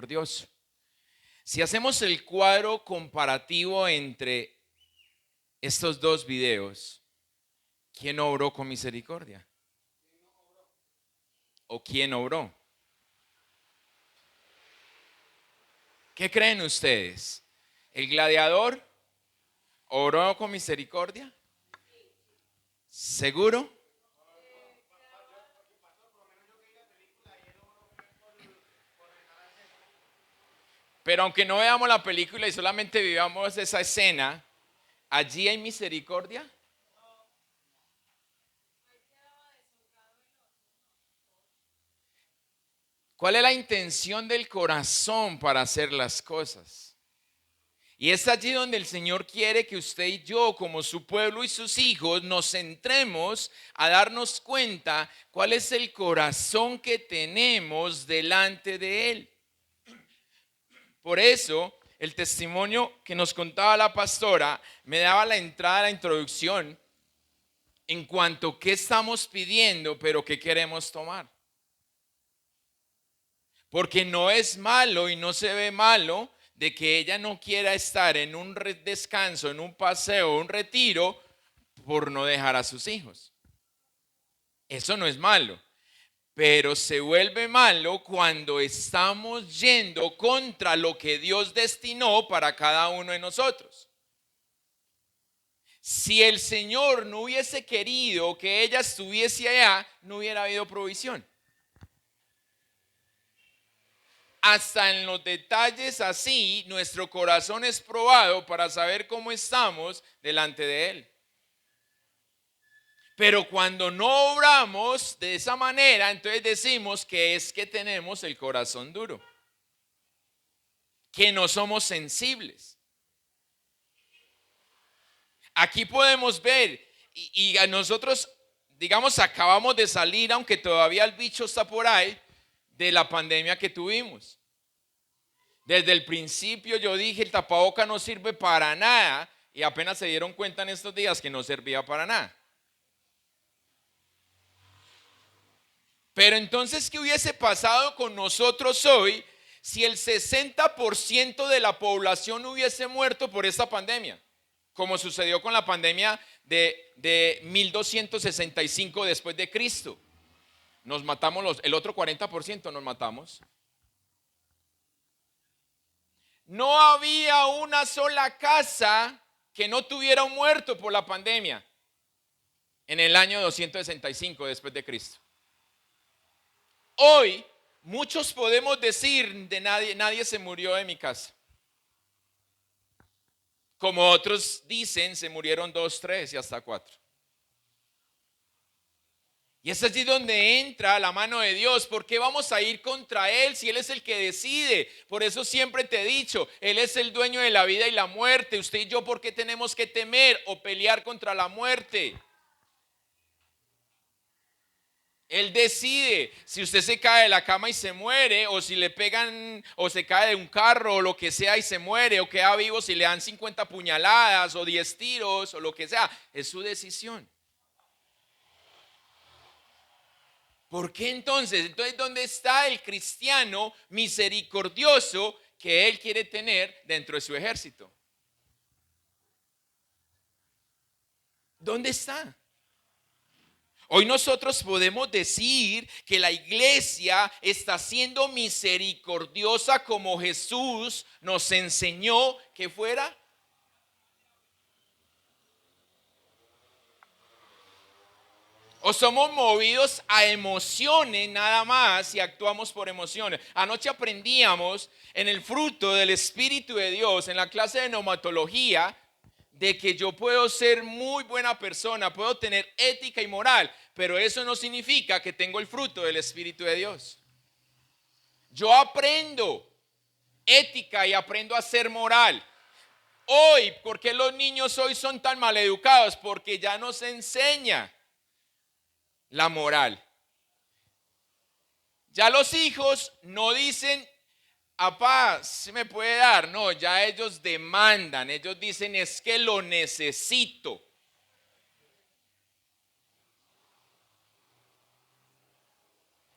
misericordioso. Si hacemos el cuadro comparativo entre estos dos videos, ¿quién obró con misericordia? ¿O quién obró? ¿Qué creen ustedes? ¿El gladiador obró con misericordia? ¿Seguro? Pero aunque no veamos la película y solamente vivamos esa escena, ¿allí hay misericordia? ¿Cuál es la intención del corazón para hacer las cosas? Y es allí donde el Señor quiere que usted y yo, como su pueblo y sus hijos, nos centremos a darnos cuenta cuál es el corazón que tenemos delante de Él. Por eso, el testimonio que nos contaba la pastora me daba la entrada, la introducción en cuanto a qué estamos pidiendo, pero qué queremos tomar. Porque no es malo y no se ve malo de que ella no quiera estar en un descanso, en un paseo, un retiro, por no dejar a sus hijos. Eso no es malo. Pero se vuelve malo cuando estamos yendo contra lo que Dios destinó para cada uno de nosotros. Si el Señor no hubiese querido que ella estuviese allá, no hubiera habido provisión. Hasta en los detalles así, nuestro corazón es probado para saber cómo estamos delante de Él. Pero cuando no obramos de esa manera, entonces decimos que es que tenemos el corazón duro, que no somos sensibles. Aquí podemos ver, y a nosotros, digamos, acabamos de salir, aunque todavía el bicho está por ahí, de la pandemia que tuvimos. Desde el principio yo dije, el tapaboca no sirve para nada, y apenas se dieron cuenta en estos días que no servía para nada. Pero entonces, ¿qué hubiese pasado con nosotros hoy si el 60% de la población hubiese muerto por esta pandemia? Como sucedió con la pandemia de 1265 después de Cristo. Nos matamos el otro 40% nos matamos. No había una sola casa que no tuviera un muerto por la pandemia en el año 265 después de Cristo. Hoy muchos podemos decir de nadie se murió de mi casa. Como otros dicen, se murieron 2, 3 y hasta 4. Y es allí donde entra la mano de Dios. ¿Por qué vamos a ir contra Él si Él es el que decide? Por eso siempre te he dicho, Él es el dueño de la vida y la muerte. Usted y yo, ¿por qué tenemos que temer o pelear contra la muerte? Él decide si usted se cae de la cama y se muere, o si le pegan, o se cae de un carro, o lo que sea y se muere, o queda vivo si le dan 50 puñaladas, o 10 tiros, o lo que sea. Es su decisión. ¿Por qué entonces? Entonces, ¿dónde está el cristiano misericordioso que Él quiere tener dentro de su ejército? ¿Dónde está? Hoy nosotros podemos decir que la iglesia está siendo misericordiosa como Jesús nos enseñó que fuera. O somos movidos a emociones nada más y actuamos por emociones. Anoche aprendíamos en el fruto del Espíritu de Dios, en la clase de neumatología, de que yo puedo ser muy buena persona, puedo tener ética y moral, pero eso no significa que tengo el fruto del Espíritu de Dios. Yo aprendo ética y aprendo a ser moral. Hoy, ¿por qué los niños hoy son tan maleducados? Porque ya no se enseña la moral. Ya los hijos no dicen, papá, ¿se me puede dar? No, ya ellos demandan, ellos dicen, es que lo necesito.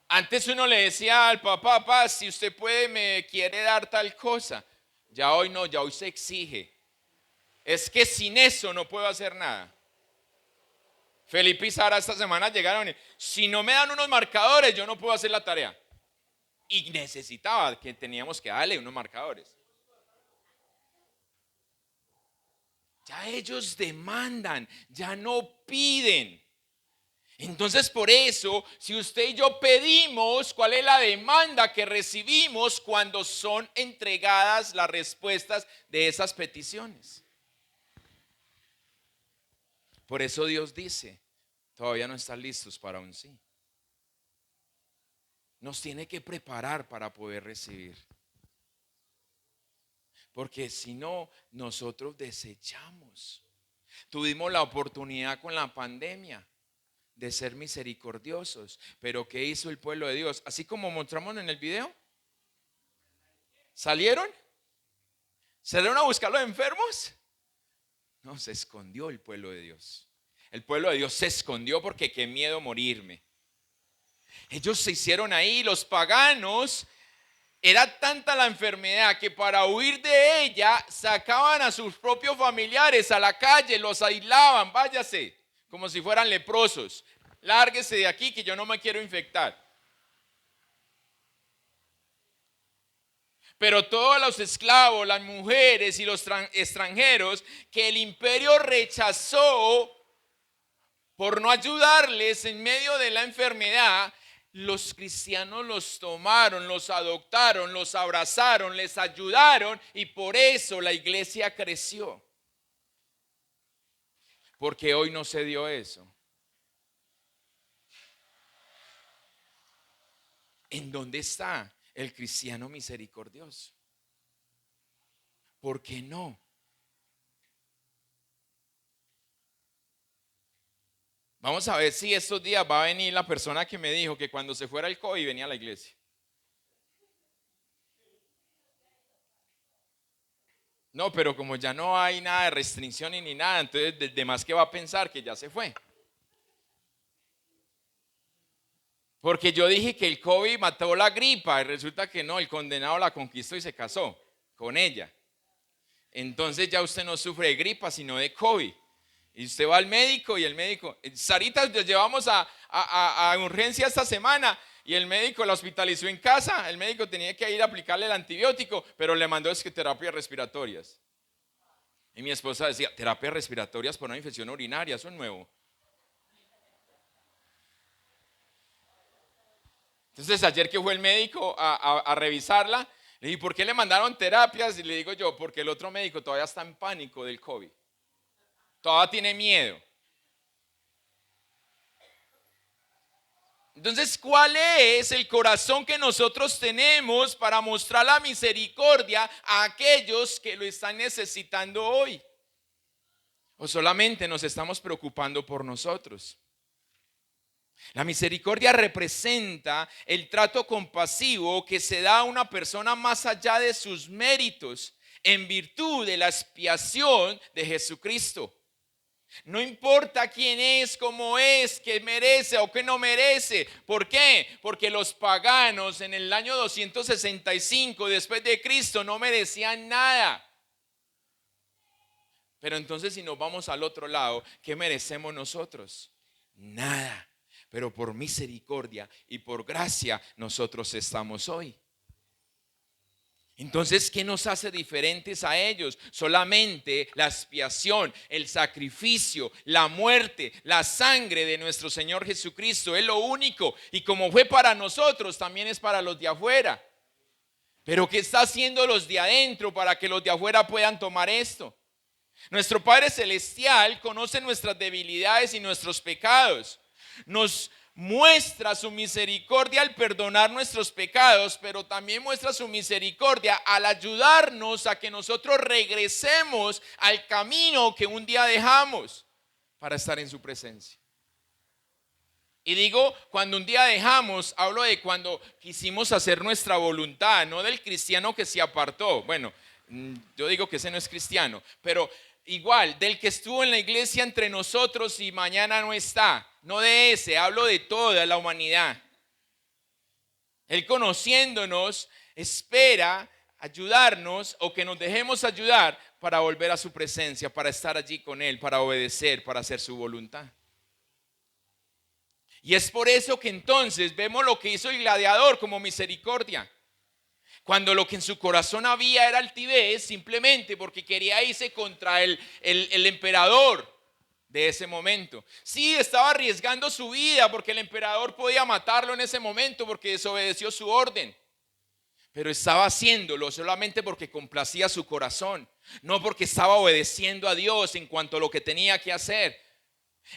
Antes uno le decía al papá, papá, si usted puede, me quiere dar tal cosa. Ya hoy no, ya hoy se exige. Es que sin eso no puedo hacer nada. Felipe y Sara esta semana llegaron y, si no me dan unos marcadores, yo no puedo hacer la tarea. Y necesitaba que teníamos que darle unos marcadores. Ya ellos demandan, ya no piden. Entonces por eso, si usted y yo pedimos, ¿cuál es la demanda que recibimos cuando son entregadas las respuestas de esas peticiones? Por eso Dios dice, todavía no están listos para un sí. Nos tiene que preparar para poder recibir. Porque si no, nosotros desechamos. Tuvimos la oportunidad con la pandemia de ser misericordiosos. Pero ¿qué hizo el pueblo de Dios? Así como mostramos en el video. ¿Salieron? ¿Salieron a buscar a los enfermos? No, se escondió el pueblo de Dios. El pueblo de Dios se escondió porque qué miedo morirme. Ellos se hicieron ahí, los paganos. Era tanta la enfermedad que para huir de ella sacaban a sus propios familiares a la calle, los aislaban, váyase, como si fueran leprosos. Lárguese de aquí que yo no me quiero infectar. Pero todos los esclavos, las mujeres y los extranjeros que el imperio rechazó por no ayudarles en medio de la enfermedad, los cristianos los tomaron, los adoptaron, los abrazaron, les ayudaron y por eso la iglesia creció. Porque hoy no se dio eso. ¿En dónde está el cristiano misericordioso? ¿Por qué no? Vamos a ver si estos días va a venir la persona que me dijo que cuando se fuera el COVID venía a la iglesia. No, pero como ya no hay nada de restricción ni nada, entonces de más que va a pensar que ya se fue. Porque yo dije que el COVID mató la gripa y resulta que no, el condenado la conquistó y se casó con ella. Entonces ya usted no sufre de gripa, sino de COVID. Y usted va al médico y el médico, Sarita, nos llevamos a urgencia esta semana y el médico la hospitalizó en casa. El médico tenía que ir a aplicarle el antibiótico, pero le mandó terapias respiratorias. Y mi esposa decía, terapias respiratorias por una infección urinaria, eso es nuevo. Entonces ayer que fue el médico a revisarla, le dije, ¿por qué le mandaron terapias? Y le digo yo, porque el otro médico todavía está en pánico del COVID. Todavía tiene miedo. Entonces, ¿cuál es el corazón que nosotros tenemos para mostrar la misericordia a aquellos que lo están necesitando hoy? ¿O solamente nos estamos preocupando por nosotros? La misericordia representa el trato compasivo que se da a una persona más allá de sus méritos en virtud de la expiación de Jesucristo. No importa quién es, cómo es, qué merece o qué no merece. ¿Por qué? Porque los paganos en el año 265 después de Cristo no merecían nada. Pero entonces si nos vamos al otro lado, ¿qué merecemos nosotros? Nada. Pero por misericordia y por gracia nosotros estamos hoy. Entonces, ¿qué nos hace diferentes a ellos? Solamente la expiación, el sacrificio, la muerte, la sangre de nuestro Señor Jesucristo. Es lo único. Y como fue para nosotros, también es para los de afuera. Pero ¿qué está haciendo los de adentro para que los de afuera puedan tomar esto? Nuestro Padre Celestial conoce nuestras debilidades y nuestros pecados. Nos muestra su misericordia al perdonar nuestros pecados, pero también muestra su misericordia al ayudarnos a que nosotros regresemos al camino que un día dejamos para estar en su presencia. Y digo, cuando un día dejamos, hablo de cuando quisimos hacer nuestra voluntad, no del cristiano que se apartó. Bueno, yo digo que ese no es cristiano, pero igual, del que estuvo en la iglesia entre nosotros y mañana no está. No de ese, hablo de toda la humanidad. Él, conociéndonos, espera ayudarnos o que nos dejemos ayudar para volver a su presencia, para estar allí con Él, para obedecer, para hacer su voluntad. Y es por eso que entonces vemos lo que hizo el gladiador como misericordia. Cuando lo que en su corazón había era altivez, simplemente porque quería irse contra el emperador de ese momento. Sí, estaba arriesgando su vida porque el emperador podía matarlo en ese momento porque desobedeció su orden. Pero estaba haciéndolo solamente porque complacía su corazón, no porque estaba obedeciendo a Dios en cuanto a lo que tenía que hacer.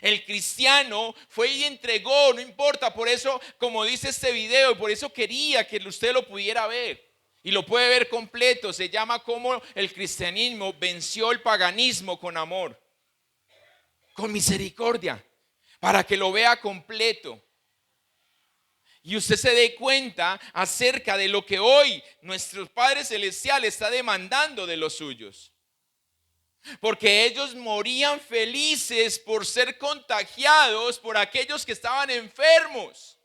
El cristiano fue y entregó, no importa, por eso, como dice este video, y por eso quería que usted lo pudiera ver. Y lo puede ver completo, se llama como el cristianismo venció el paganismo con amor, con misericordia, para que lo vea completo. Y usted se dé cuenta acerca de lo que hoy nuestro Padre Celestial está demandando de los suyos. Porque ellos morían felices por ser contagiados por aquellos que estaban enfermos.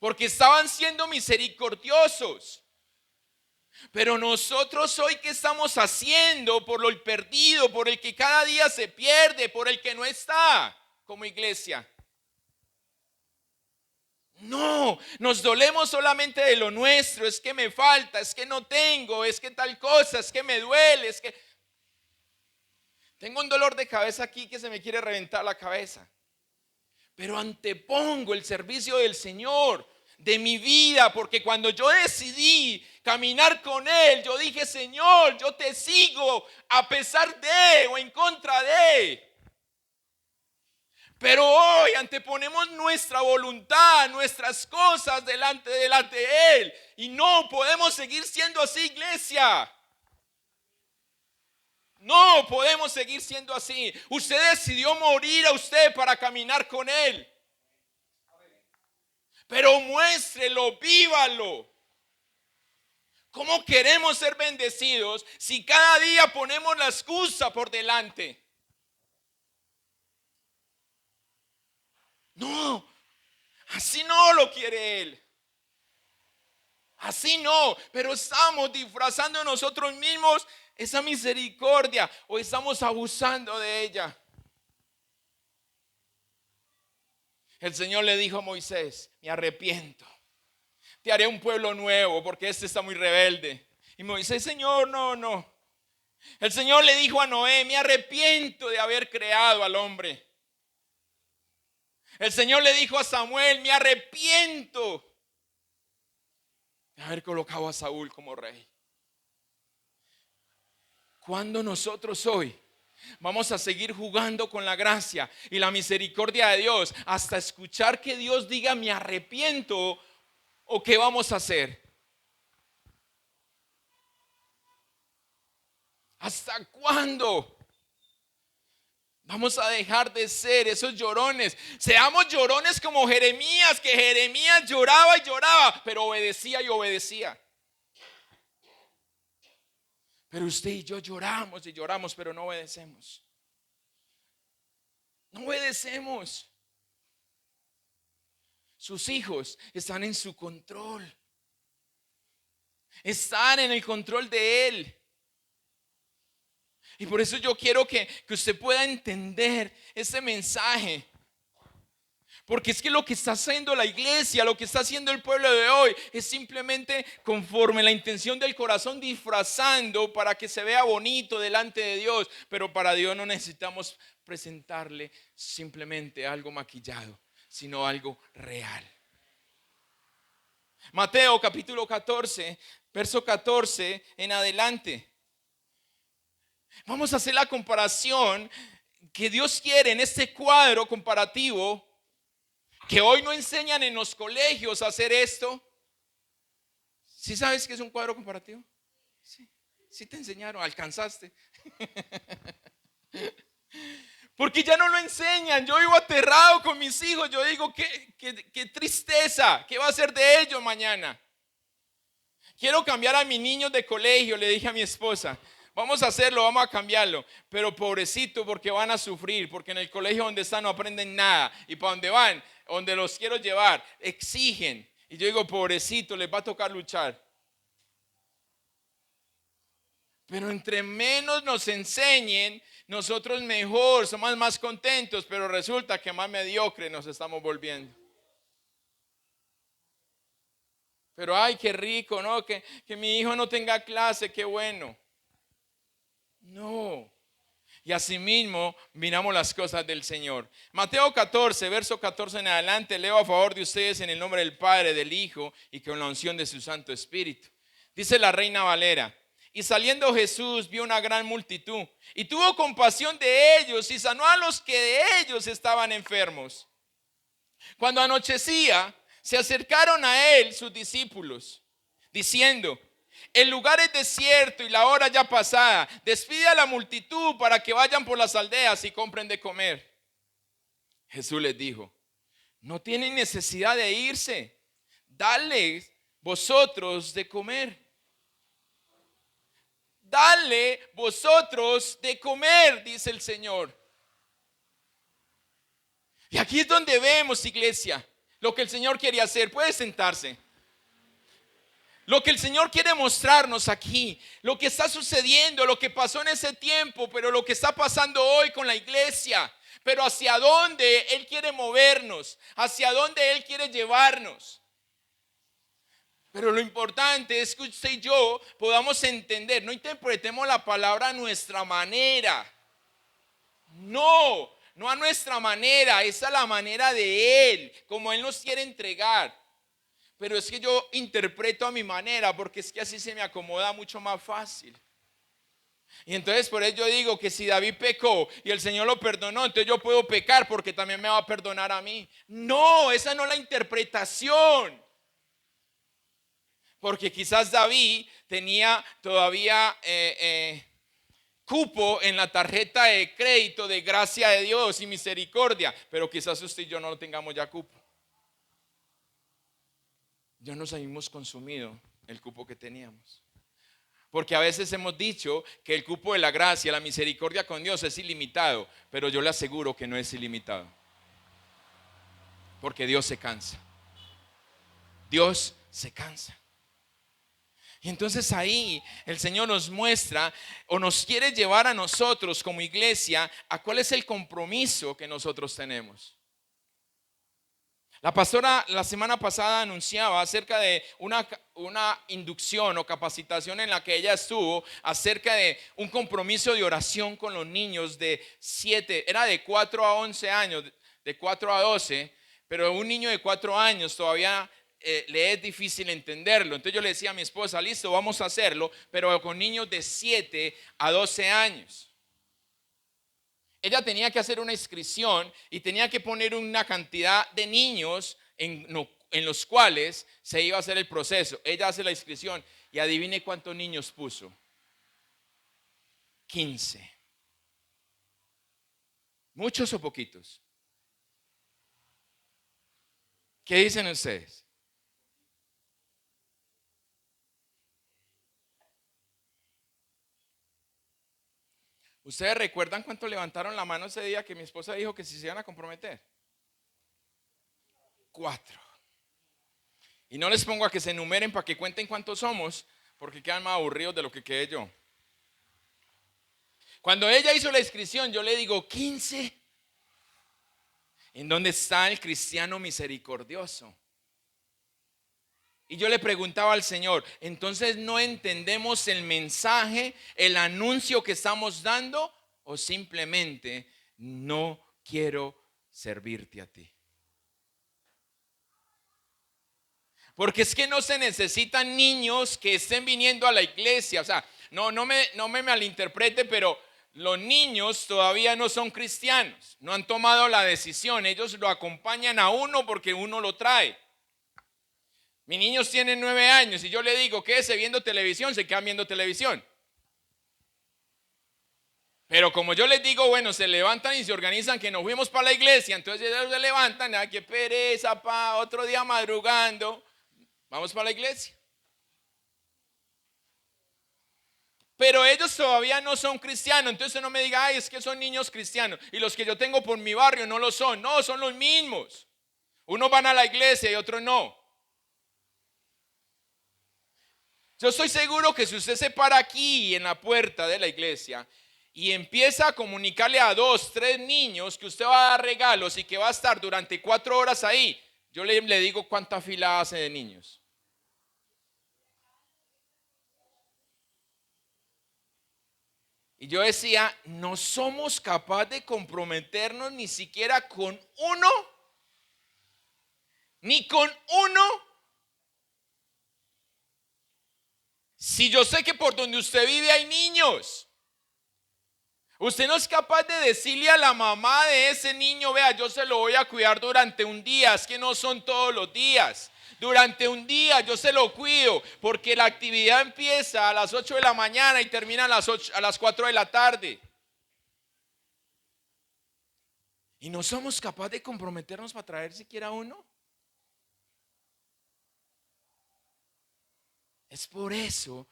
Porque estaban siendo misericordiosos. Pero nosotros hoy, ¿qué estamos haciendo por lo perdido, por el que cada día se pierde, por el que no está como iglesia? No, nos dolemos solamente de lo nuestro. Es que me falta, es que no tengo, es que tal cosa, es que me duele, es que tengo un dolor de cabeza aquí que se me quiere reventar la cabeza. Pero antepongo el servicio del Señor de mi vida, porque cuando yo decidí caminar con Él, yo dije: Señor, yo te sigo a pesar de o en contra de. Pero hoy anteponemos nuestra voluntad, nuestras cosas delante de Él, y no podemos seguir siendo así, iglesia. No podemos seguir siendo así. Usted decidió morir a usted para caminar con Él. Pero muéstrelo, vívalo. ¿Cómo queremos ser bendecidos si cada día ponemos la excusa por delante? No, así no lo quiere Él. Así no, pero estamos disfrazando nosotros mismos esa misericordia o estamos abusando de ella. El Señor le dijo a Moisés: me arrepiento, te haré un pueblo nuevo porque este está muy rebelde. Y Moisés: Señor, no. El Señor le dijo a Noé: me arrepiento de haber creado al hombre. El Señor le dijo a Samuel: me arrepiento de haber colocado a Saúl como rey. ¿Cuándo nosotros hoy vamos a seguir jugando con la gracia y la misericordia de Dios hasta escuchar que Dios diga me arrepiento? ¿O qué vamos a hacer? ¿Hasta cuándo vamos a dejar de ser esos llorones? Seamos llorones como Jeremías, que Jeremías lloraba y lloraba, pero obedecía y obedecía. Pero usted y yo lloramos y lloramos, pero no obedecemos. No obedecemos. Sus hijos están en su control. Están en el control de Él. Y por eso yo quiero que usted pueda entender ese mensaje. Porque es que lo que está haciendo la iglesia, lo que está haciendo el pueblo de hoy, es simplemente conforme la intención del corazón, disfrazando para que se vea bonito delante de Dios. Pero para Dios no necesitamos presentarle simplemente algo maquillado, sino algo real. Mateo capítulo 14, verso 14 en adelante. Vamos a hacer la comparación que Dios quiere en este cuadro comparativo, que hoy no enseñan en los colegios a hacer esto. ¿Sí sabes qué es un cuadro comparativo? Sí te enseñaron, alcanzaste. Porque ya no lo enseñan. Yo vivo aterrado con mis hijos. Yo digo, qué tristeza. ¿Qué va a ser de ellos mañana? Quiero cambiar a mis niños de colegio, le dije a mi esposa. Vamos a hacerlo, vamos a cambiarlo. Pero pobrecito, porque van a sufrir. Porque en el colegio donde están no aprenden nada. Y para donde van, donde los quiero llevar, exigen. Y yo digo, pobrecito, les va a tocar luchar. Pero entre menos nos enseñen, nosotros mejor, somos más contentos, pero resulta que más mediocres nos estamos volviendo. Pero ay, qué rico, ¿no? Que mi hijo no tenga clase, qué bueno. No. Y asimismo miramos las cosas del Señor. Mateo 14, verso 14 en adelante, leo a favor de ustedes en el nombre del Padre, del Hijo y con la unción de su Santo Espíritu. Dice la Reina Valera: y saliendo Jesús vio una gran multitud y tuvo compasión de ellos y sanó a los que de ellos estaban enfermos. Cuando anochecía, se acercaron a él sus discípulos, diciendo: el lugar es desierto y la hora ya pasada. Despide a la multitud para que vayan por las aldeas y compren de comer. Jesús les dijo: no tienen necesidad de irse, dadles vosotros de comer. Dale vosotros de comer, dice el Señor. Y aquí es donde vemos, iglesia, lo que el Señor quiere hacer. Puede sentarse. Lo que el Señor quiere mostrarnos aquí, lo que está sucediendo, lo que pasó en ese tiempo, pero lo que está pasando hoy con la iglesia. Pero hacia dónde Él quiere movernos, hacia dónde Él quiere llevarnos. Pero lo importante es que usted y yo podamos entender, no interpretemos la palabra a nuestra manera. No a nuestra manera, esa es la manera de Él, como Él nos quiere entregar. Pero es que yo interpreto a mi manera, porque es que así se me acomoda mucho más fácil. Y entonces por eso yo digo que si David pecó y el Señor lo perdonó, entonces yo puedo pecar porque también me va a perdonar a mí. No, esa no es la interpretación. Porque quizás David tenía todavía cupo en la tarjeta de crédito de gracia de Dios y misericordia, pero quizás usted y yo no lo tengamos ya cupo. Ya nos habíamos consumido el cupo que teníamos. Porque a veces hemos dicho que el cupo de la gracia, la misericordia con Dios es ilimitado, pero yo le aseguro que no es ilimitado. Porque Dios se cansa. Dios se cansa. Y entonces ahí el Señor nos muestra o nos quiere llevar a nosotros como iglesia a cuál es el compromiso que nosotros tenemos. La pastora la semana pasada anunciaba acerca de una inducción o capacitación en la que ella estuvo acerca de un compromiso de oración con los niños de 4 a 11 años, de 4 a 12, pero un niño de 4 años todavía le es difícil entenderlo. Entonces yo le decía a mi esposa: listo, vamos a hacerlo, pero con niños de 7 a 12 años. Ella tenía que hacer una inscripción y tenía que poner una cantidad de niños en los cuales se iba a hacer el proceso. Ella hace la inscripción y adivine cuántos niños puso. 15. ¿Muchos o poquitos? ¿Qué dicen ustedes? ¿Ustedes recuerdan cuánto levantaron la mano ese día que mi esposa dijo que si se iban a comprometer? 4. Y no les pongo a que se enumeren para que cuenten cuántos somos, porque quedan más aburridos de lo que quedé yo. Cuando ella hizo la inscripción, yo le digo: 15. ¿En dónde está el cristiano misericordioso? Y yo le preguntaba al Señor: entonces no entendemos el mensaje, el anuncio que estamos dando, o simplemente no quiero servirte a ti. Porque es que no se necesitan niños que estén viniendo a la iglesia. O sea, no me malinterprete, pero los niños todavía no son cristianos, no han tomado la decisión. Ellos lo acompañan a uno porque uno lo trae. Mis niños tienen 9 años y yo le digo: quédese viendo televisión, se quedan viendo televisión. Pero como yo les digo, bueno, se levantan y se organizan que nos fuimos para la iglesia, entonces ellos se levantan: ah, qué pereza, otro día madrugando, vamos para la iglesia. Pero ellos todavía no son cristianos, entonces no me diga: ay, es que son niños cristianos y los que yo tengo por mi barrio no lo son. No, son los mismos. Unos van a la iglesia y otros no. Yo estoy seguro que si usted se para aquí en la puerta de la iglesia y empieza a comunicarle a 2, 3 niños que usted va a dar regalos y que va a estar durante 4 horas ahí, yo le digo cuánta fila hace de niños. Y yo decía, no somos capaces de comprometernos ni siquiera con uno, ni con uno. Si yo sé que por donde usted vive hay niños, usted no es capaz de decirle a la mamá de ese niño, vea, yo se lo voy a cuidar durante un día, es que no son todos los días. Durante un día yo se lo cuido, porque la actividad empieza a las 8 de la mañana y termina a las 4 de la tarde. Y no somos capaces de comprometernos para traer siquiera uno. Es por eso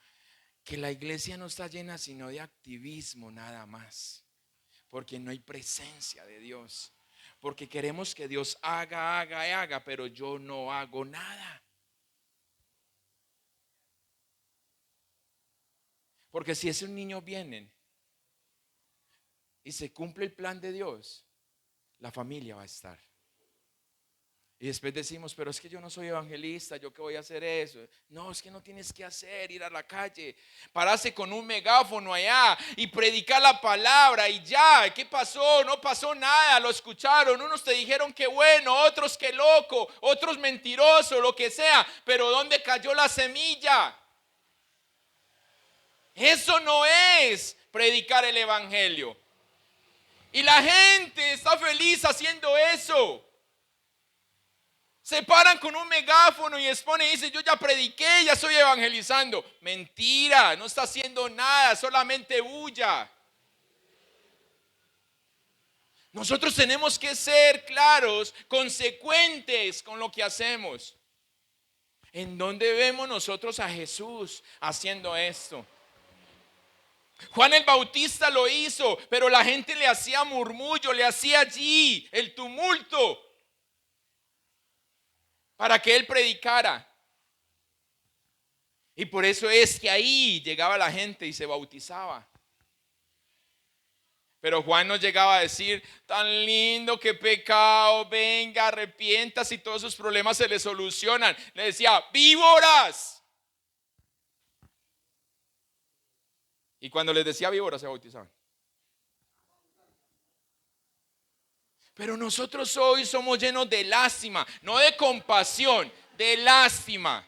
que la iglesia no está llena sino de activismo nada más. Porque no hay presencia de Dios. Porque queremos que Dios haga, pero yo no hago nada. Porque si esos niños vienen y se cumple el plan de Dios, la familia va a estar. Y después decimos, pero es que yo no soy evangelista, ¿yo qué voy a hacer eso? No, es que no tienes que hacer, ir a la calle, pararse con un megáfono allá y predicar la palabra y ya. ¿Qué pasó? No pasó nada, lo escucharon. Unos te dijeron que bueno, otros que loco, otros mentiroso, lo que sea. Pero ¿dónde cayó la semilla? Eso no es predicar el evangelio. Y la gente está feliz haciendo eso. Se paran con un megáfono y exponen y dicen, yo ya prediqué, ya estoy evangelizando. Mentira, no está haciendo nada, solamente bulla. Nosotros tenemos que ser claros, consecuentes con lo que hacemos. ¿En dónde vemos nosotros a Jesús haciendo esto? Juan el Bautista lo hizo, pero la gente le hacía murmullo, le hacía allí el tumulto para que él predicara. Y por eso es que ahí llegaba la gente y se bautizaba. Pero Juan no llegaba a decir, tan lindo, qué pecado, venga, arrepiéntase y todos sus problemas se le solucionan. Le decía, víboras. Y cuando les decía víboras se bautizaban. Pero nosotros hoy somos llenos de lástima, no de compasión, de lástima,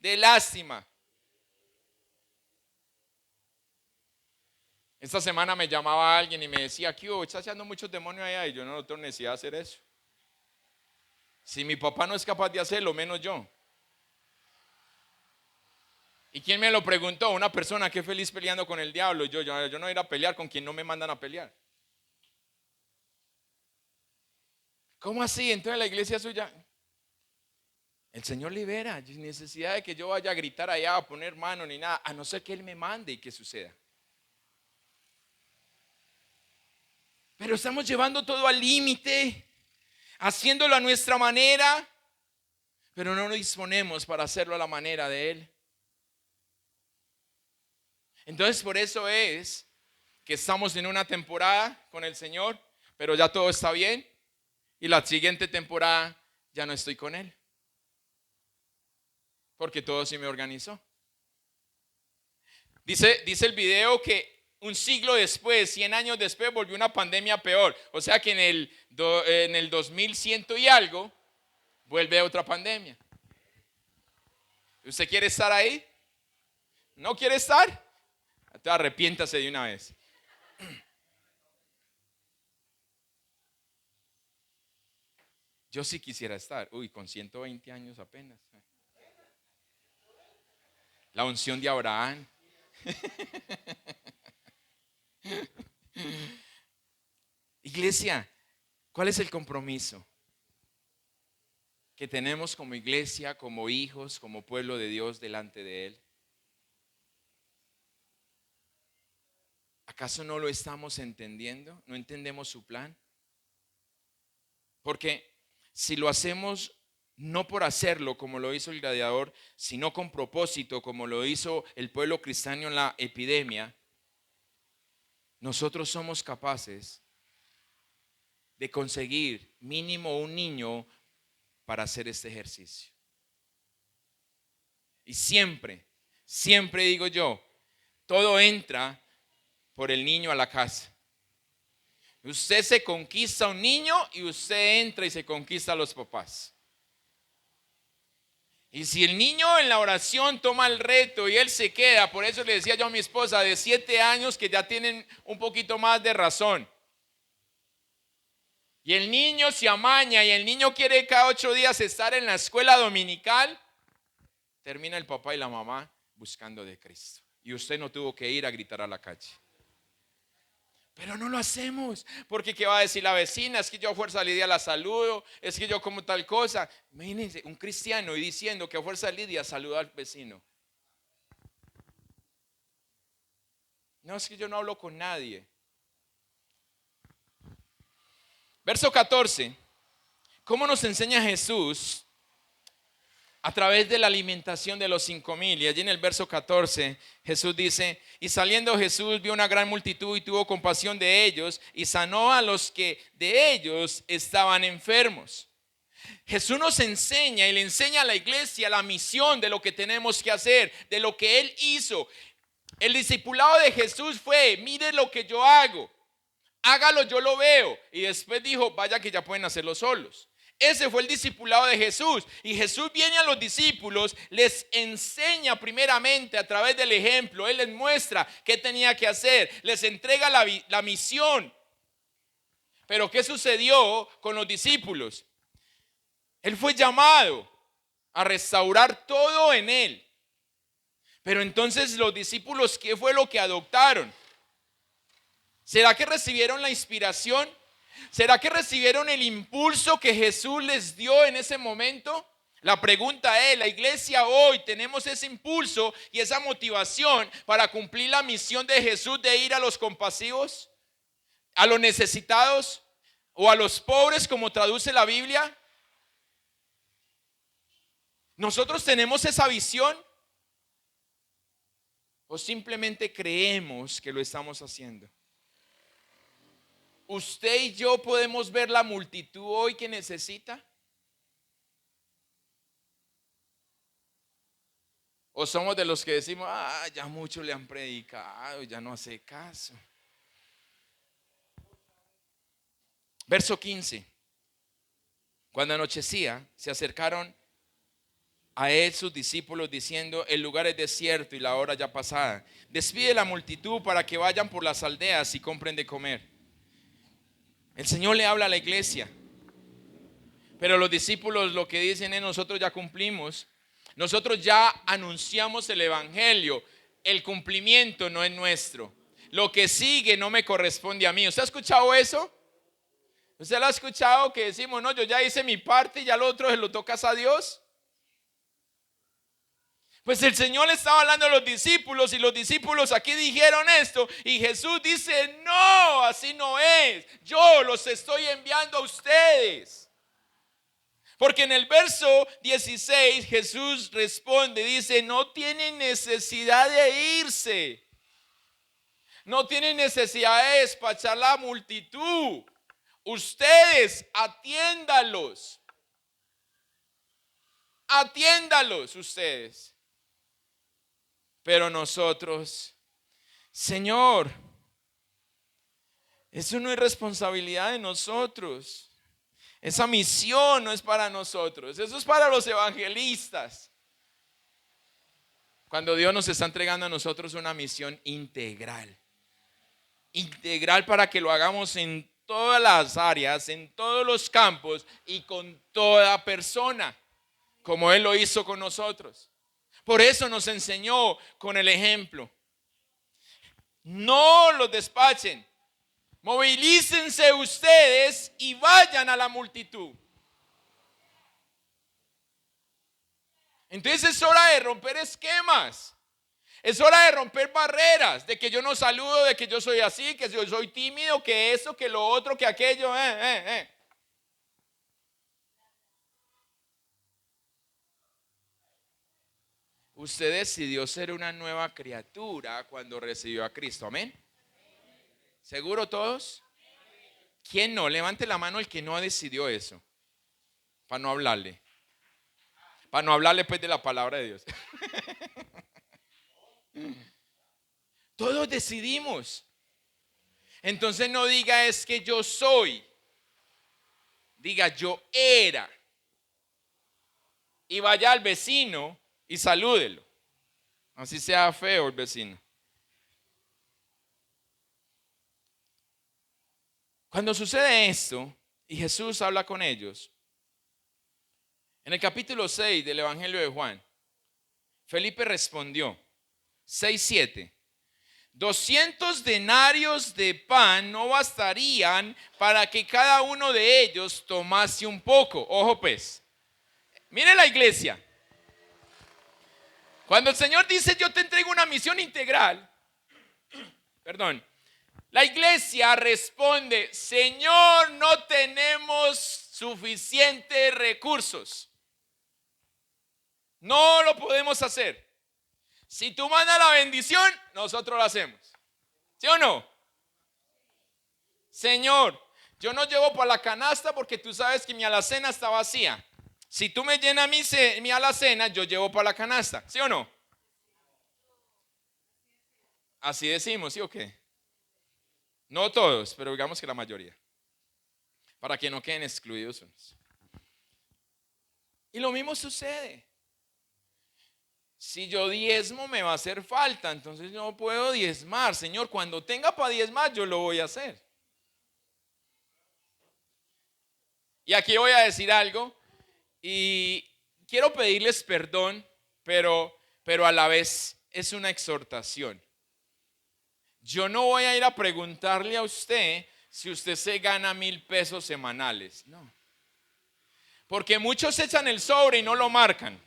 de lástima. Esta semana me llamaba alguien y me decía, ¿qué hubo? ¿Está echando muchos demonios allá? Y yo no tengo necesidad de hacer eso. Si mi papá no es capaz de hacerlo, menos yo. ¿Y quién me lo preguntó? Una persona que es feliz peleando con el diablo. Yo no voy a ir a pelear con quien no me mandan a pelear. ¿Cómo así? Entonces la iglesia suya, el Señor libera, sin necesidad de que yo vaya a gritar allá, a poner mano ni nada, a no ser que Él me mande y que suceda. Pero estamos llevando todo al límite, haciéndolo a nuestra manera, pero no nos disponemos para hacerlo a la manera de Él. Entonces por eso es que estamos en una temporada con el Señor, pero ya todo está bien. Y la siguiente temporada ya no estoy con Él. Porque todo se me organizó. Dice el video que un siglo después, 100 años después, volvió una pandemia peor. O sea que en el 2100 y algo, vuelve otra pandemia. ¿Usted quiere estar ahí? ¿No quiere estar? Entonces arrepiéntase de una vez. Yo sí quisiera estar. Uy, con 120 años apenas. La unción de Abraham. Iglesia, ¿cuál es el compromiso que tenemos como iglesia, como hijos, como pueblo de Dios delante de Él? ¿Acaso no lo estamos entendiendo? ¿No entendemos su plan? Porque si lo hacemos no por hacerlo como lo hizo el gladiador, sino con propósito como lo hizo el pueblo cristiano en la epidemia, nosotros somos capaces de conseguir mínimo un niño para hacer este ejercicio. Y siempre, siempre digo yo, todo entra por el niño a la casa. Usted se conquista a un niño y usted entra y se conquista a los papás. Y si el niño en la oración toma el reto y él se queda, por eso le decía yo a mi esposa de 7 años que ya tienen un poquito más de razón. Y el niño se amaña y el niño quiere cada 8 días estar en la escuela dominical, termina el papá y la mamá buscando de Cristo. Y usted no tuvo que ir a gritar a la calle. Pero no lo hacemos, porque ¿qué va a decir la vecina? Es que yo a fuerza Lidia la saludo, es que yo como tal cosa. Imagínense, un cristiano y diciendo que a fuerza Lidia saluda al vecino. No, es que yo no hablo con nadie. Verso 14. ¿Cómo nos enseña Jesús? A través de la alimentación de los 5,000. Y allí en el verso 14 Jesús dice: y saliendo Jesús vio una gran multitud y tuvo compasión de ellos y sanó a los que de ellos estaban enfermos. Jesús nos enseña y le enseña a la iglesia la misión de lo que tenemos que hacer, de lo que Él hizo. El discipulado de Jesús fue: mire lo que yo hago, hágalo, yo lo veo. Y después dijo: vaya que ya pueden hacerlo solos. Ese fue el discipulado de Jesús. Y Jesús viene a los discípulos, les enseña primeramente a través del ejemplo. Él les muestra qué tenía que hacer, les entrega la misión. Pero ¿qué sucedió con los discípulos? Él fue llamado a restaurar todo en él. Pero entonces los discípulos, ¿qué fue lo que adoptaron? ¿Será que recibieron la inspiración? ¿Será que recibieron el impulso que Jesús les dio en ese momento? La pregunta es: ¿la iglesia hoy tenemos ese impulso y esa motivación para cumplir la misión de Jesús de ir a los compasivos, a los necesitados o a los pobres, como traduce la Biblia? ¿Nosotros tenemos esa visión? ¿O simplemente creemos que lo estamos haciendo? ¿Usted y yo podemos ver la multitud hoy que necesita? ¿O somos de los que decimos: ya muchos le han predicado, ya no hace caso? Verso 15. Cuando anochecía, se acercaron a él sus discípulos diciendo: el lugar es desierto y la hora ya pasada. Despide la multitud para que vayan por las aldeas y compren de comer. El Señor le habla a la iglesia, pero los discípulos lo que dicen es: nosotros ya cumplimos, nosotros ya anunciamos el evangelio, el cumplimiento no es nuestro, lo que sigue no me corresponde a mí. ¿Usted ha escuchado eso? ¿Usted lo ha escuchado que decimos: no, yo ya hice mi parte y ya lo otro se lo tocas a Dios? Pues el Señor le estaba hablando a los discípulos y los discípulos aquí dijeron esto y Jesús dice: no, así no es, yo los estoy enviando a ustedes. Porque en el verso 16 Jesús responde, dice: no tienen necesidad de irse, no tienen necesidad de despachar la multitud, ustedes atiéndalos ustedes. Pero nosotros: Señor, eso no es responsabilidad de nosotros. Esa misión no es para nosotros. Eso es para los evangelistas. Cuando Dios nos está entregando a nosotros una misión integral. Integral para que lo hagamos en todas las áreas, en todos los campos y con toda persona, como Él lo hizo con nosotros. Por eso nos enseñó con el ejemplo. No los despachen. Movilícense ustedes y vayan a la multitud. Entonces es hora de romper esquemas. Es hora de romper barreras. De que yo no saludo, de que yo soy así, que yo soy tímido, que eso, que lo otro, que aquello. Usted decidió ser una nueva criatura cuando recibió a Cristo. Amén. ¿Seguro todos? ¿Quién no? Levante la mano el que no decidió eso. Para no hablarle. Para no hablarle pues de la palabra de Dios. Todos decidimos. Entonces no diga es que yo soy. Diga yo era. Y vaya al vecino y salúdelo. Así sea feo el vecino. Cuando sucede esto y Jesús habla con ellos, en el capítulo 6 del Evangelio de Juan, Felipe respondió, 6:7, 200 denarios de pan no bastarían para que cada uno de ellos tomase un poco. Ojo pues, mire la iglesia. Cuando el Señor dice yo te entrego una misión integral, la iglesia responde, Señor, no tenemos suficientes recursos. No lo podemos hacer. Si tú mandas la bendición, nosotros lo hacemos. ¿Sí o no? Señor, yo no llevo para la canasta porque tú sabes que mi alacena está vacía. Si tú me llenas mi alacena, yo llevo para la canasta. ¿Sí o no? Así decimos, ¿sí o qué? No todos, pero digamos que la mayoría. Para que no queden excluidos unos. Y lo mismo sucede. Si yo diezmo me va a hacer falta, entonces no puedo diezmar. Señor, cuando tenga para diezmar yo lo voy a hacer. Y aquí voy a decir algo y quiero pedirles perdón, pero a la vez es una exhortación. Yo no voy a ir a preguntarle a usted si usted se gana 1,000 pesos semanales. No. Porque muchos echan el sobre y no lo marcan.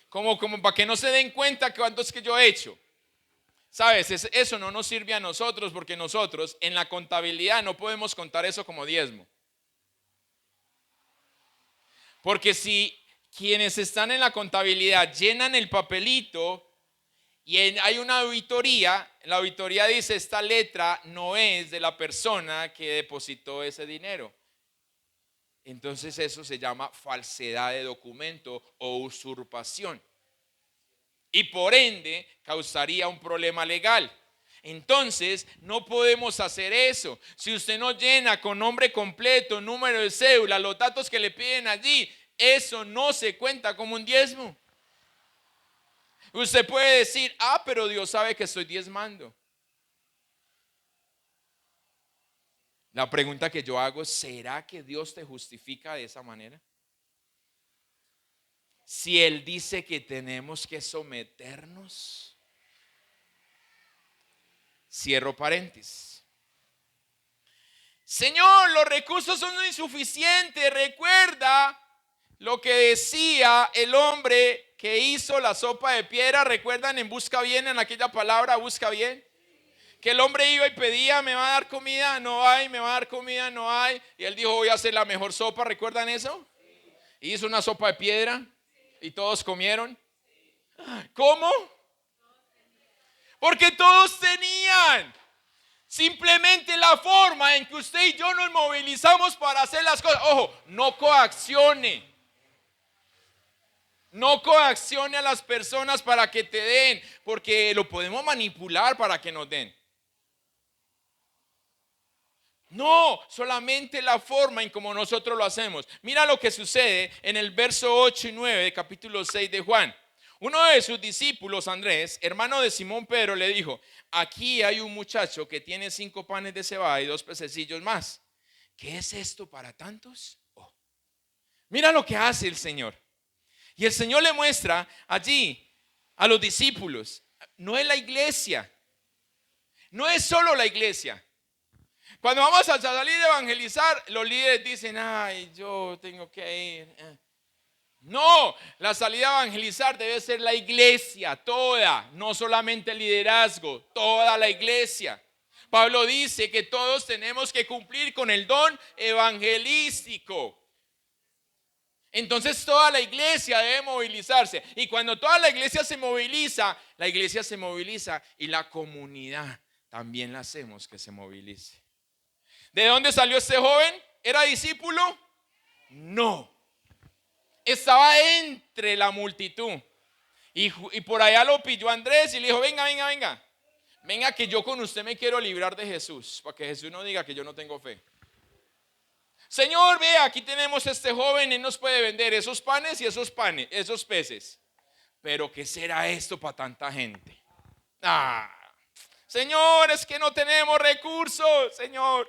Como para que no se den cuenta cuánto es que yo he hecho. ¿Sabes? Eso no nos sirve a nosotros porque nosotros en la contabilidad no podemos contar eso como diezmo. Porque si quienes están en la contabilidad llenan el papelito y hay una auditoría, la auditoría dice esta letra no es de la persona que depositó ese dinero. Entonces eso se llama falsedad de documento o usurpación. Y por ende causaría un problema legal. Entonces no podemos hacer eso. Si usted no llena con nombre completo, número de cédula, los datos que le piden allí, eso no se cuenta como un diezmo. Usted puede decir, pero Dios sabe que estoy diezmando. La pregunta que yo hago es, ¿será que Dios te justifica de esa manera? Si Él dice que tenemos que someternos. Cierro paréntesis. Señor, los recursos son insuficientes. Recuerda lo que decía el hombre que hizo la sopa de piedra. ¿Recuerdan en busca bien, en aquella palabra busca bien? Que el hombre iba y pedía, ¿me va a dar comida? No hay, ¿me va a dar comida? No hay. Y él dijo, voy a hacer la mejor sopa. ¿Recuerdan eso? Y hizo una sopa de piedra y todos comieron. ¿Cómo? Porque todos tenían. Simplemente la forma en que usted y yo nos movilizamos para hacer las cosas. Ojo, no coaccione. No coaccione a las personas para que te den, porque lo podemos manipular para que nos den. No, solamente la forma en como nosotros lo hacemos. Mira lo que sucede en el verso 8 y 9 de capítulo 6 de Juan. Uno de sus discípulos, Andrés, hermano de Simón Pedro, le dijo, aquí hay un muchacho que tiene 5 panes de cebada y 2 pececillos más. ¿Qué es esto para tantos? Mira lo que hace el Señor. Y el Señor le muestra allí a los discípulos. No es la iglesia. No es solo la iglesia. Cuando vamos a salir a evangelizar, los líderes dicen, ay, yo tengo que ir. No, la salida a evangelizar debe ser la iglesia toda, no solamente el liderazgo, toda la iglesia. Pablo dice que todos tenemos que cumplir con el don evangelístico. Entonces toda la iglesia debe movilizarse. Y cuando toda la iglesia se moviliza y la comunidad también la hacemos que se movilice. ¿De dónde salió este joven? ¿Era discípulo? No. Estaba entre la multitud. Y por allá lo pilló Andrés y le dijo, venga, venga, venga. Venga que yo con usted me quiero librar de Jesús. Para que Jesús no diga que yo no tengo fe. Señor, vea, aquí tenemos este joven, él nos puede vender esos panes y esos peces. Pero ¿qué será esto para tanta gente? Señor, es que no tenemos recursos, Señor.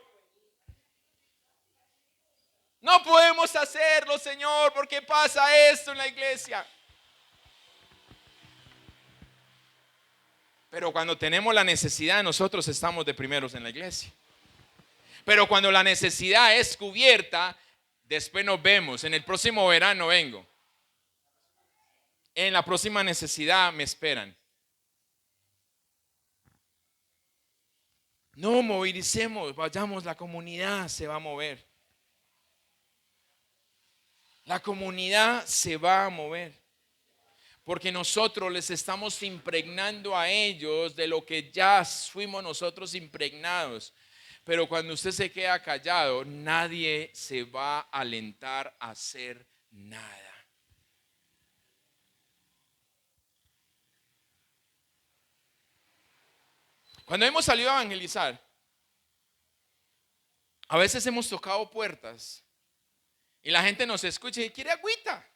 No podemos hacerlo, Señor, porque pasa esto en la iglesia. Pero cuando tenemos la necesidad, nosotros estamos de primeros en la iglesia. Pero cuando la necesidad es cubierta, después nos vemos. En el próximo verano vengo. En la próxima necesidad me esperan. No movilicemos, vayamos, la comunidad se va a mover. La comunidad se va a mover. Porque nosotros les estamos impregnando a ellos de lo que ya fuimos nosotros impregnados. Pero cuando usted se queda callado, nadie se va a alentar a hacer nada. Cuando hemos salido a evangelizar, a veces hemos tocado puertas y la gente nos escucha y quiere agüita.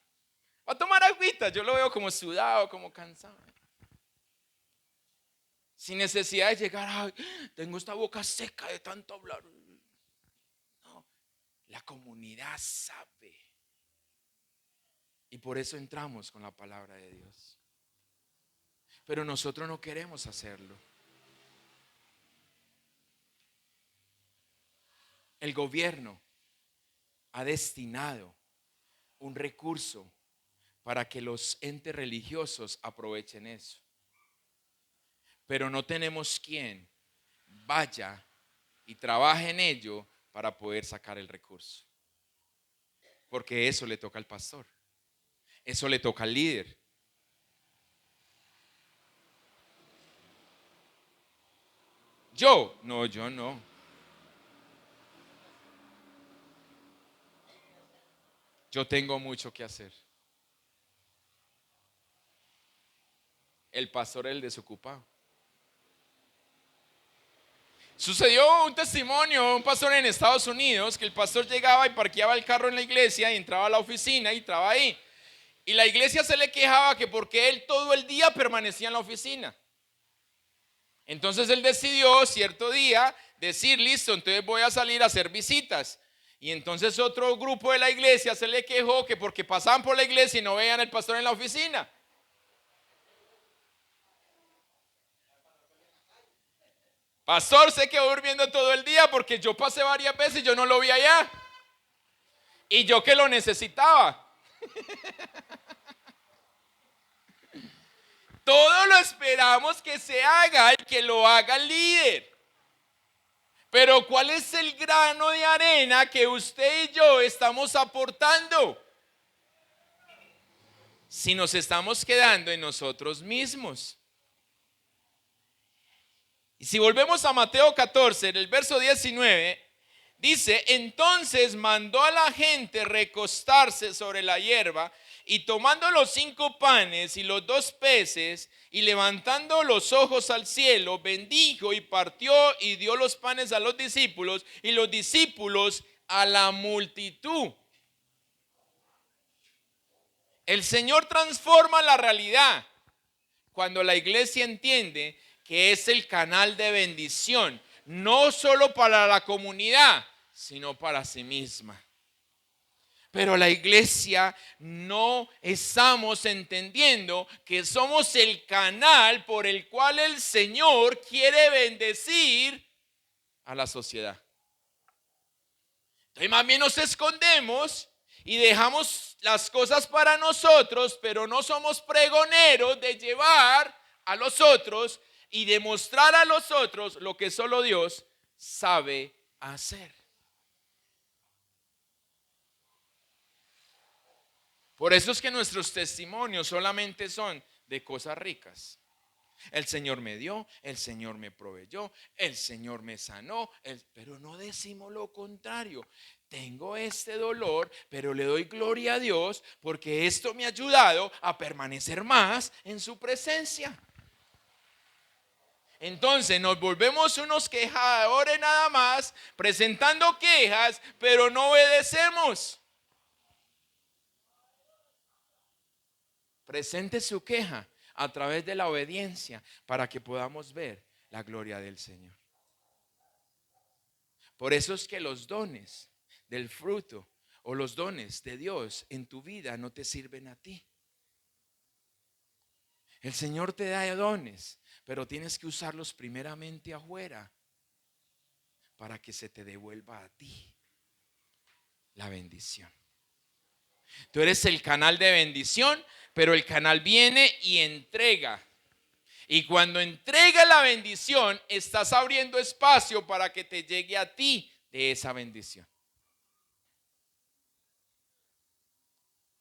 Va a tomar agüita. Yo lo veo como sudado, como cansado. Sin necesidad de llegar, ay, tengo esta boca seca de tanto hablar. No, la comunidad sabe. Y por eso entramos con la palabra de Dios. Pero nosotros no queremos hacerlo. El gobierno ha destinado un recurso para que los entes religiosos aprovechen eso. Pero no tenemos quien vaya y trabaje en ello para poder sacar el recurso. Porque eso le toca al pastor. Eso le toca al líder. Yo no. Yo tengo mucho que hacer. El pastor es el desocupado. Sucedió un testimonio, un pastor en Estados Unidos, que el pastor llegaba y parqueaba el carro en la iglesia y entraba a la oficina y entraba ahí. Y la iglesia se le quejaba que porque él todo el día permanecía en la oficina. Entonces él decidió cierto día decir, listo, entonces voy a salir a hacer visitas. Y entonces otro grupo de la iglesia se le quejó que porque pasaban por la iglesia y no veían al pastor en la oficina. Pastor, se quedó durmiendo todo el día porque yo pasé varias veces y yo no lo vi allá. Y yo que lo necesitaba. Todo lo esperamos que se haga y que lo haga el líder. Pero ¿cuál es el grano de arena que usted y yo estamos aportando? Si nos estamos quedando en nosotros mismos. Y si volvemos a Mateo 14, en el verso 19, dice, entonces mandó a la gente recostarse sobre la hierba y tomando los 5 panes y los 2 peces y levantando los ojos al cielo, bendijo y partió y dio los panes a los discípulos y los discípulos a la multitud. El Señor transforma la realidad cuando la iglesia entiende que es el canal de bendición, no solo para la comunidad, sino para sí misma. Pero la iglesia no estamos entendiendo que somos el canal por el cual el Señor quiere bendecir a la sociedad. Entonces más bien nos escondemos y dejamos las cosas para nosotros, pero no somos pregoneros de llevar a los otros y demostrar a los otros lo que solo Dios sabe hacer. Por eso es que nuestros testimonios solamente son de cosas ricas. El Señor me dio, el Señor me proveyó, el Señor me sanó, pero no decimos lo contrario. Tengo este dolor, pero le doy gloria a Dios porque esto me ha ayudado a permanecer más en su presencia. Entonces nos volvemos unos quejadores nada más, presentando quejas, pero no obedecemos. Presente su queja a través de la obediencia para que podamos ver la gloria del Señor. Por eso es que los dones del fruto o los dones de Dios en tu vida no te sirven a ti. El Señor te da dones, pero tienes que usarlos primeramente afuera para que se te devuelva a ti la bendición. Tú eres el canal de bendición, pero el canal viene y entrega. Y cuando entrega la bendición, estás abriendo espacio para que te llegue a ti de esa bendición.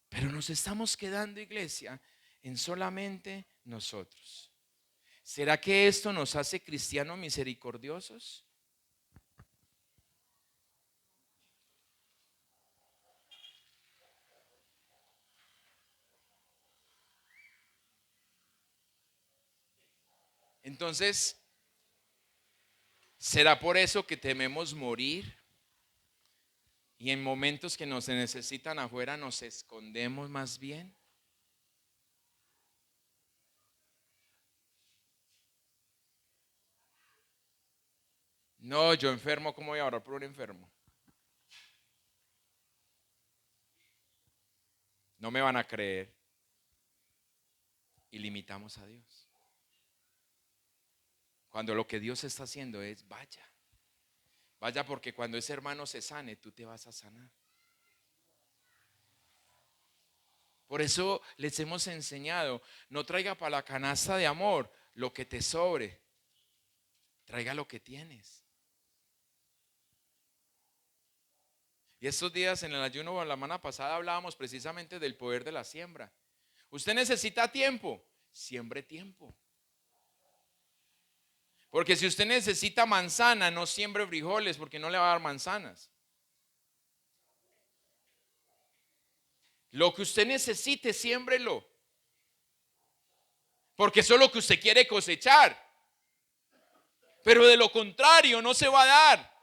Pero nos estamos quedando, iglesia, en solamente nosotros. ¿Será que esto nos hace cristianos misericordiosos? Entonces, ¿será por eso que tememos morir? Y en momentos que nos necesitan afuera nos escondemos más bien. No, yo enfermo, ¿cómo voy a orar por un enfermo? No me van a creer. Y limitamos a Dios. Cuando lo que Dios está haciendo es vaya. Vaya porque cuando ese hermano se sane, tú te vas a sanar. Por eso les hemos enseñado, no traiga para la canasta de amor lo que te sobre. Traiga lo que tienes. Y estos días en el ayuno, la semana pasada hablábamos precisamente del poder de la siembra. Usted necesita tiempo, siembre tiempo. Porque si usted necesita manzana, no siembre frijoles porque no le va a dar manzanas. Lo que usted necesite, siémbrelo. Porque eso es lo que usted quiere cosechar. Pero de lo contrario no se va a dar.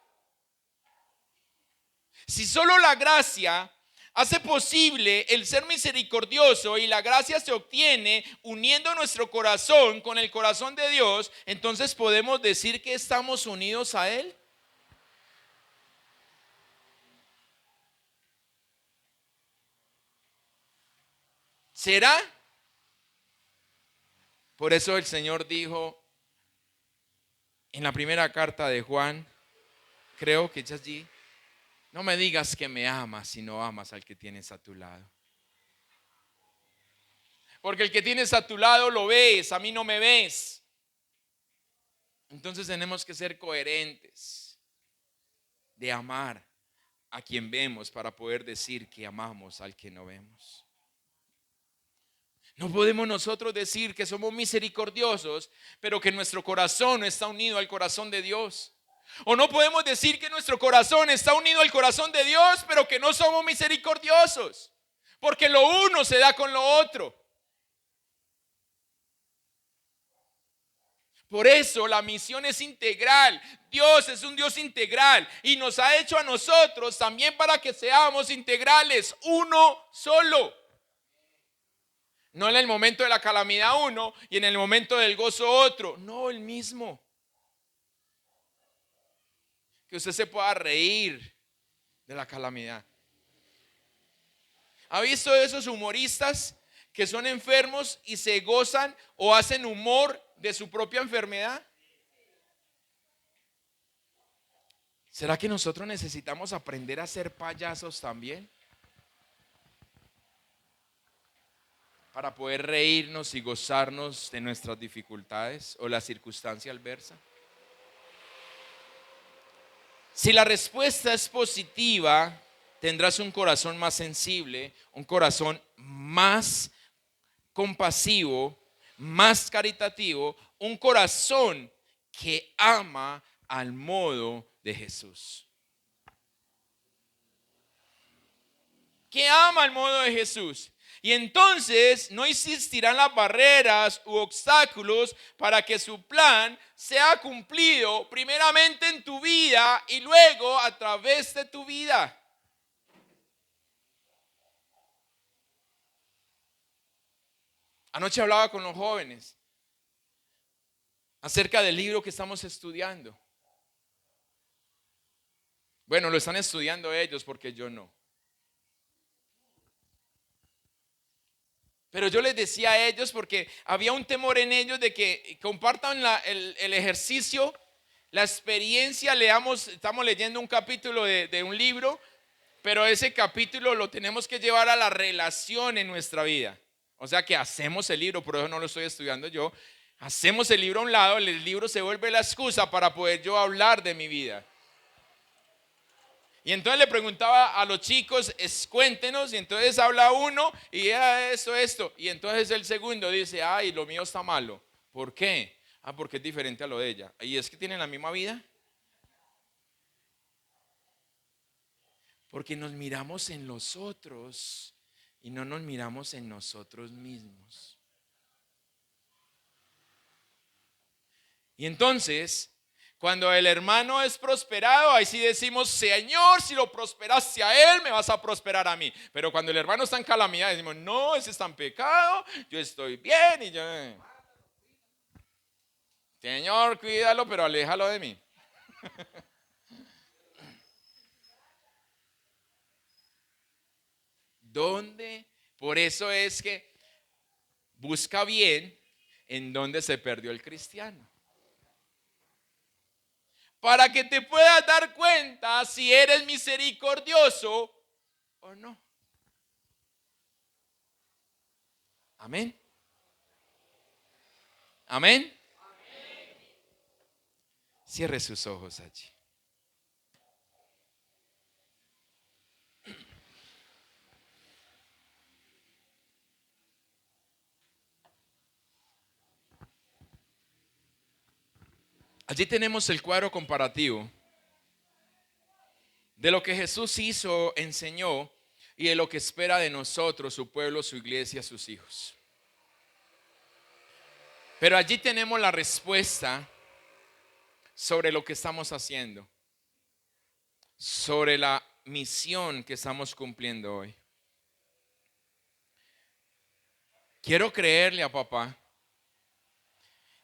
Si solo la gracia hace posible el ser misericordioso y la gracia se obtiene uniendo nuestro corazón con el corazón de Dios, entonces podemos decir que estamos unidos a Él. ¿Será? Por eso el Señor dijo en la primera carta de Juan, creo que es allí, no me digas que me amas si no amas al que tienes a tu lado. Porque el que tienes a tu lado lo ves, a mí no me ves. Entonces tenemos que ser coherentes de amar a quien vemos para poder decir que amamos al que no vemos. No podemos nosotros decir que somos misericordiosos, pero que nuestro corazón no está unido al corazón de Dios. O no podemos decir que nuestro corazón está unido al corazón de Dios, pero que no somos misericordiosos. Porque lo uno se da con lo otro. Por eso la misión es integral. Dios es un Dios integral y nos ha hecho a nosotros también para que seamos integrales, uno solo. No en el momento de la calamidad uno y en el momento del gozo otro. No, el mismo. Que usted se pueda reír de la calamidad. ¿Ha visto esos humoristas que son enfermos y se gozan o hacen humor de su propia enfermedad? ¿Será que nosotros necesitamos aprender a ser payasos también? Para poder reírnos y gozarnos de nuestras dificultades o la circunstancia adversa. Si la respuesta es positiva, tendrás un corazón más sensible, un corazón más compasivo, más caritativo, un corazón que ama al modo de Jesús. Que ama al modo de Jesús. Y entonces no existirán las barreras u obstáculos para que su plan sea cumplido primeramente en tu vida y luego a través de tu vida. Anoche hablaba con los jóvenes acerca del libro que estamos estudiando. Bueno, lo están estudiando ellos porque yo no. Pero yo les decía a ellos porque había un temor en ellos de que compartan el ejercicio, la experiencia. Estamos leyendo un capítulo de un libro, pero ese capítulo lo tenemos que llevar a la relación en nuestra vida. O sea que hacemos el libro, por eso no lo estoy estudiando yo. Hacemos el libro a un lado, el libro se vuelve la excusa para poder yo hablar de mi vida. Y entonces le preguntaba a los chicos, cuéntenos, y entonces habla uno y era esto. Y entonces el segundo dice, ay, lo mío está malo. ¿Por qué? Porque es diferente a lo de ella. ¿Y es que tienen la misma vida? Porque nos miramos en los otros y no nos miramos en nosotros mismos. Y entonces, cuando el hermano es prosperado, ahí sí decimos, Señor, si lo prosperaste a él, me vas a prosperar a mí. Pero cuando el hermano está en calamidad, decimos, no, ese está en pecado, yo estoy bien y yo... Señor, cuídalo, pero aléjalo de mí. ¿Dónde? Por eso es que busca bien en dónde se perdió el cristiano. Para que te puedas dar cuenta si eres misericordioso o no. Amén. Amén. Cierre sus ojos allí. Allí tenemos el cuadro comparativo de lo que Jesús hizo, enseñó y de lo que espera de nosotros, su pueblo, su iglesia, sus hijos. Pero allí tenemos la respuesta sobre lo que estamos haciendo, sobre la misión que estamos cumpliendo hoy. Quiero creerle a papá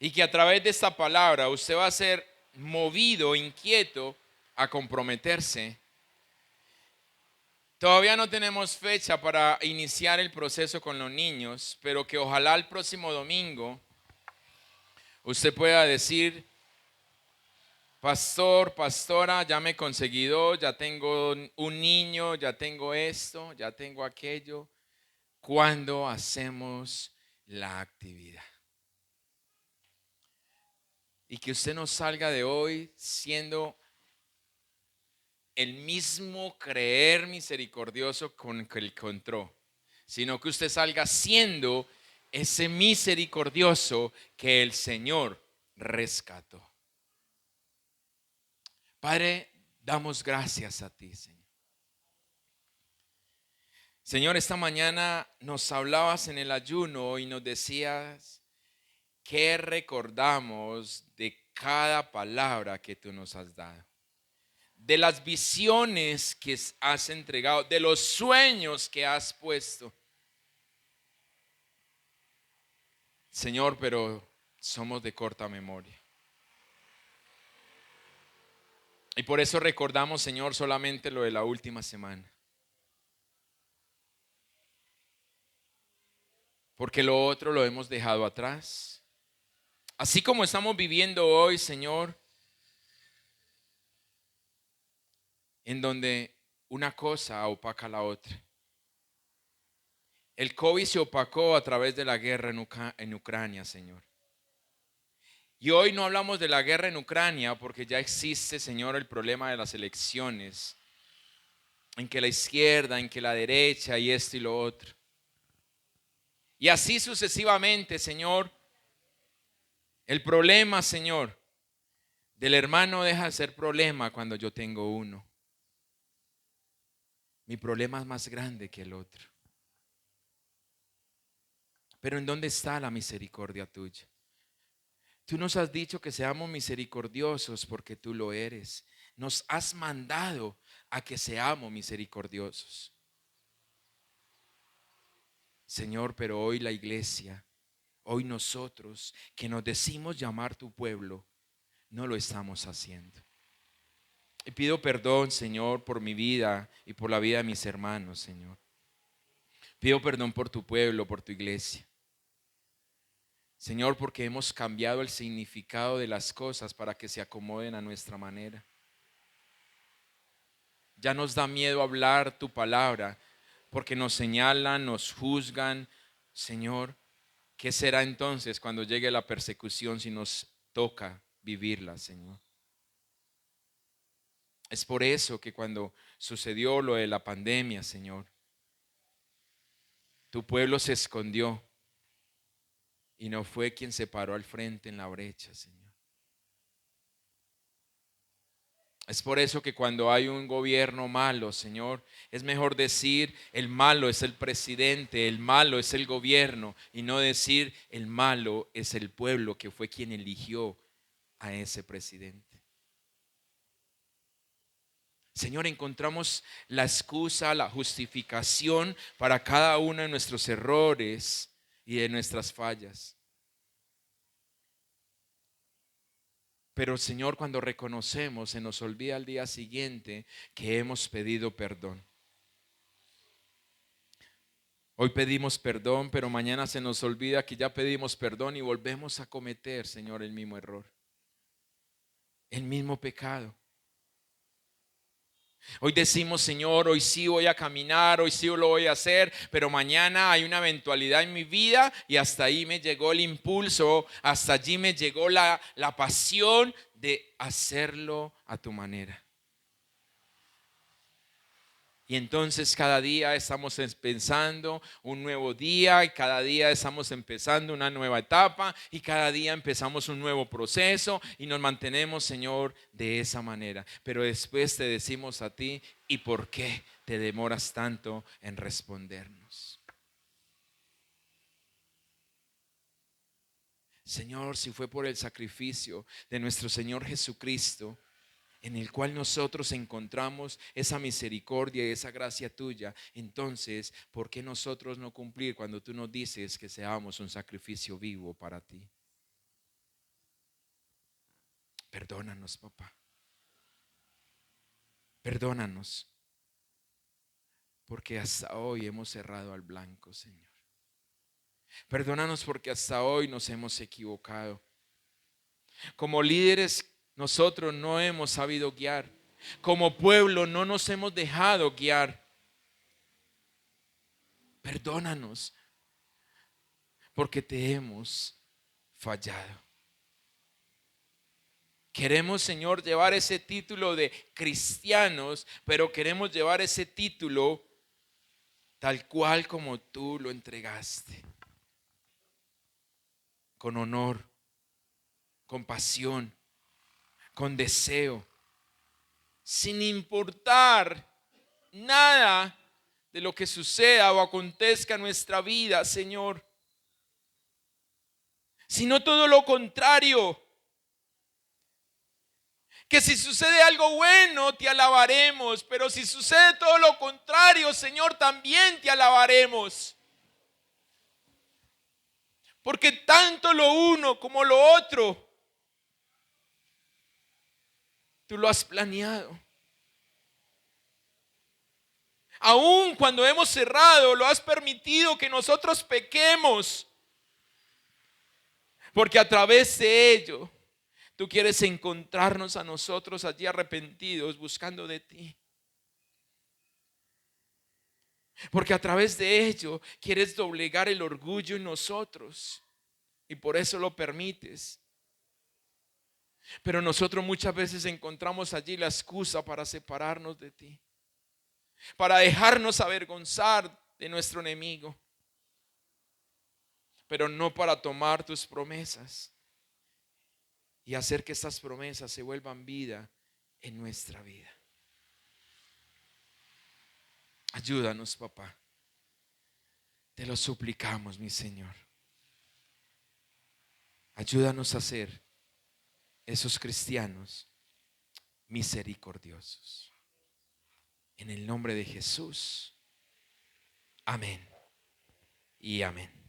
y que a través de esta palabra usted va a ser movido, inquieto a comprometerse. Todavía no tenemos fecha para iniciar el proceso con los niños, pero que ojalá el próximo domingo usted pueda decir, pastor, pastora, ya me he conseguido, ya tengo un niño, ya tengo esto, ya tengo aquello. ¿Cuándo hacemos la actividad? Y que usted no salga de hoy siendo el mismo creer misericordioso con que el que entró, sino que usted salga siendo ese misericordioso que el Señor rescató. Padre, damos gracias a ti, Señor. Señor, esta mañana nos hablabas en el ayuno y nos decías que recordamos de cada palabra que tú nos has dado, de las visiones que has entregado, de los sueños que has puesto. Señor, pero somos de corta memoria. Y por eso recordamos, Señor, solamente lo de la última semana. Porque lo otro lo hemos dejado atrás. Así como estamos viviendo hoy, Señor, en donde una cosa opaca a la otra. El COVID se opacó a través de la guerra en Ucrania, Señor. Y hoy no hablamos de la guerra en Ucrania porque ya existe, Señor, el problema de las elecciones. en que la izquierda, en que la derecha y esto y lo otro. Y así sucesivamente, Señor. El problema, Señor, del hermano deja de ser problema cuando yo tengo uno. Mi problema es más grande que el otro. Pero ¿en dónde está la misericordia tuya? Tú nos has dicho que seamos misericordiosos porque tú lo eres. Nos has mandado a que seamos misericordiosos. Señor, pero hoy la iglesia, hoy nosotros que nos decimos llamar tu pueblo, no lo estamos haciendo. Y pido perdón, Señor, por mi vida y por la vida de mis hermanos, Señor. Pido perdón por tu pueblo, por tu iglesia. Señor, porque hemos cambiado el significado de las cosas para que se acomoden a nuestra manera. Ya nos da miedo hablar tu palabra porque nos señalan, nos juzgan. Señor, ¿qué será entonces cuando llegue la persecución si nos toca vivirla, Señor? Es por eso que cuando sucedió lo de la pandemia, Señor, tu pueblo se escondió y no fue quien se paró al frente en la brecha, Señor. Es por eso que cuando hay un gobierno malo, Señor, es mejor decir el malo es el presidente, el malo es el gobierno, y no decir el malo es el pueblo que fue quien eligió a ese presidente. Señor, encontramos la excusa, la justificación para cada uno de nuestros errores y de nuestras fallas. Pero Señor, cuando reconocemos, se nos olvida al día siguiente que hemos pedido perdón. Hoy pedimos perdón, pero mañana se nos olvida que ya pedimos perdón y volvemos a cometer, Señor, el mismo error, el mismo pecado. Hoy decimos, Señor, hoy sí voy a caminar, hoy sí lo voy a hacer, pero mañana hay una eventualidad en mi vida y hasta ahí me llegó el impulso, hasta allí me llegó la pasión de hacerlo a tu manera. Y entonces cada día estamos pensando un nuevo día y cada día estamos empezando una nueva etapa y cada día empezamos un nuevo proceso y nos mantenemos, Señor, de esa manera. Pero después te decimos a ti, ¿y por qué te demoras tanto en respondernos? Señor, si fue por el sacrificio de nuestro Señor Jesucristo, en el cual nosotros encontramos esa misericordia y esa gracia tuya, entonces, ¿por qué nosotros no cumplir cuando tú nos dices que seamos un sacrificio vivo para ti? Perdónanos, papá. Perdónanos, porque hasta hoy hemos cerrado al blanco, Señor. Perdónanos porque hasta hoy nos hemos equivocado. Como líderes, nosotros no hemos sabido guiar. Como pueblo, no nos hemos dejado guiar. Perdónanos porque te hemos fallado. Queremos, Señor, llevar ese título de cristianos, pero queremos llevar ese título tal cual como tú lo entregaste. Con honor, con pasión, con deseo, sin importar nada de lo que suceda o acontezca en nuestra vida, Señor, sino todo lo contrario. Que si sucede algo bueno, te alabaremos, pero si sucede todo lo contrario, Señor, también te alabaremos. Porque tanto lo uno como lo otro, tú lo has planeado. Aun cuando hemos cerrado, lo has permitido que nosotros pequemos. Porque a través de ello, tú quieres encontrarnos a nosotros allí arrepentidos, buscando de ti. Porque a través de ello quieres doblegar el orgullo en nosotros. Y por eso lo permites. Pero nosotros muchas veces encontramos allí la excusa para separarnos de ti. para dejarnos avergonzar de nuestro enemigo, pero no para tomar tus promesas y hacer que estas promesas se vuelvan vida en nuestra vida. Ayúdanos, papá. Te lo suplicamos, mi Señor. Ayúdanos a ser esos cristianos misericordiosos. En el nombre de Jesús. Amén y amén.